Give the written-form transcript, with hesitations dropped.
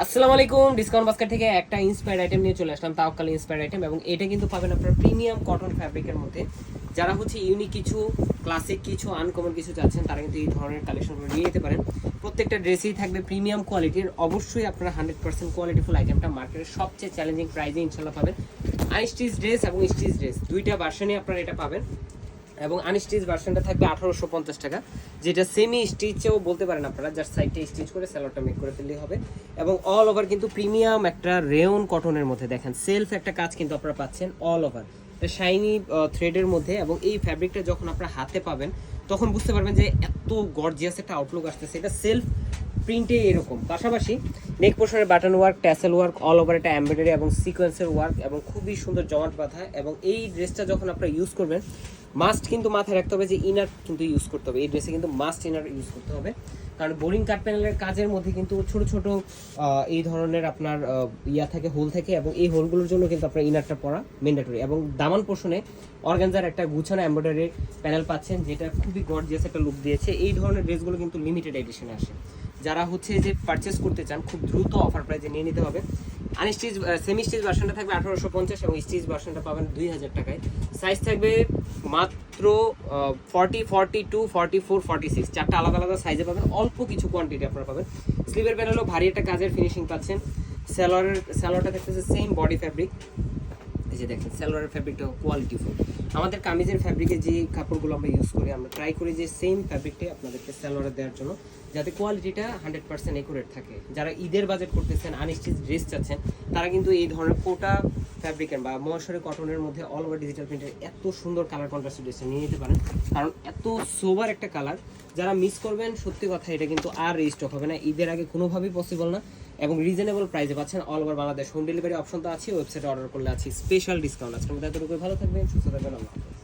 আসসালামু আলাইকুম। Discount basket থেকে একটা ইন্সপায়ার্ড আইটেম নিয়ে চলে আসলাম, তাওয়াক্কাল ইন্সপায়ার্ড আইটেম। এবং এটা কিন্তু পাবেন আপনার প্রিমিয়াম কটন ফ্যাব্রিকের মধ্যে। যারা হচ্ছে ইউনিক কিছু, ক্লাসিক কিছু, আনকমন কিছু চাচ্ছেন, তারা কিন্তু এই ধরনের কালেকশনগুলো নিয়ে যেতে পারেন। প্রত্যেকটা ড্রেসেই থাকবে প্রিমিয়াম কোয়ালিটির। অবশ্যই আপনারা 100% কোয়ালিটিফুল আইটেমটা মার্কেটের সবচেয়ে চ্যালেঞ্জিং প্রাইসে ইনশাল্লাহ পাবেন। আনস্টিচ ড্রেস এবং স্টিচ ড্রেস দুইটা ভার্সনই আপনারা এটা পাবেন। এবং আনস্টিচ ভার্সনটা থাকবে 1850 টাকা, যেটা সেমি স্টিচেও বলতে পারেন আপনারা, যার সাইডটা স্টিচ করে স্যালোয়ারটা মেক করে ফেললেই হবে। এবং অল ওভার কিন্তু প্রিমিয়াম একটা রেয়ন কটনের মধ্যে দেখেন সেলফ একটা কাজ কিন্তু আপনারা পাচ্ছেন অল ওভার শাইনি থ্রেডের মধ্যে। এবং এই ফ্যাব্রিকটা যখন আপনারা হাতে পাবেন তখন বুঝতে পারবেন যে এত গর্জিয়াস একটা আউটলুক আসতেছে। এটা সেলফ প্রিন্টে এরকম, পাশাপাশি নেক পোর্শনের button work, tassel work, all over একটা এমব্রয়ডারি এবং সিকোয়েন্সের ওয়ার্ক এবং খুবই সুন্দর জমাট বাঁধা। এবং এই ড্রেসটা যখন আপনারা ইউজ করবেন মাস্ট কিন্তু মাথায় রাখতে হবে যে ইনার কিন্তু ইউজ করতে হবে। এই ড্রেসে কিন্তু মাস্ট ইনার ইউজ করতে হবে, কারণ বোরিং কাট প্যানেলের কাজের মধ্যে কিন্তু ছোট ছোট এই ধরনের আপনার ইয়া থাকে, হোল থাকে, এবং এই হোলগুলোর জন্য কিন্তু আপনার ইনারটা পরা ম্যান্ডেটরি। এবং দামান পোর্শনে অর্গানজার একটা গুছানো এমব্রয়ডারি প্যানেল পাচ্ছেন, যেটা খুবই গর্জিয়াস একটা লুক দিয়েছে। এই ধরনের ড্রেসগুলো কিন্তু লিমিটেড এডিশনে আসে। যারা হচ্ছে যে পারচেস করতে চান খুব দ্রুত অফার প্রাইসে নিয়ে নিতে হবে। আনস্টিচ সেমি স্টিচ ভার্সনটা থাকবে 1850 এবং স্টিচ ভার্সনটা পাবেন 2000 টাকায়। সাইজ থাকবে মাত্র 40, 42, 44, 46, চারটা আলাদা আলাদা সাইজে পাবেন। অল্প কিছু কোয়ান্টিটি আপনারা পাবেন। স্লিভের প্যানেলও ভারী একটা কাজের ফিনিশিং পাচ্ছেন। স্যালোয়ারটা থাকতেছে সেম বডি ফ্যাব্রিক। এই যে দেখেন স্যালোয়ারের ফ্যাব্রিকটা কোয়ালিটিফুল। আমাদের কামিজের ফ্যাব্রিকে যে কাপড়গুলো আমরা ইউজ করি, আমরা ট্রাই করি যে সেম ফ্যাব্রিকটাই আপনাদেরকে স্যালোয়ারে দেওয়ার জন্য, যাতে কোয়ালিটিটা 100% একুরেট থাকে। যারা ঈদের বাজেট করতেছেন, আনস্টিচ ড্রেস চাচ্ছেন, তারা কিন্তু এই ধরনের কোটা ফ্যাব্রিকের বা মহাশরে কটনের মধ্যে অল ওভার ডিজিটাল প্রিন্টের এত সুন্দর কালার কন্ট্রাস্ট ড্রেসটা নিয়ে নিতে পারেন, কারণ এত সোবার একটা কালার। যারা মিস করবেন সত্যি কথা, এটা কিন্তু আর রিস্টক হবে না, ঈদের আগে কোনোভাবেই পসিবল না। এবং রিজনেবল প্রাইসে পাচ্ছেন all over Bangladesh. Home delivery option তো আছে, ওয়েবসাইটে অর্ডার করলে আছে স্পেশাল ডিসকাউন্ট। আজকের মধ্যে এতটুকু, ভালো থাকবেন, সুস্থ থাকবেন, আল্লাহ হাফেজ।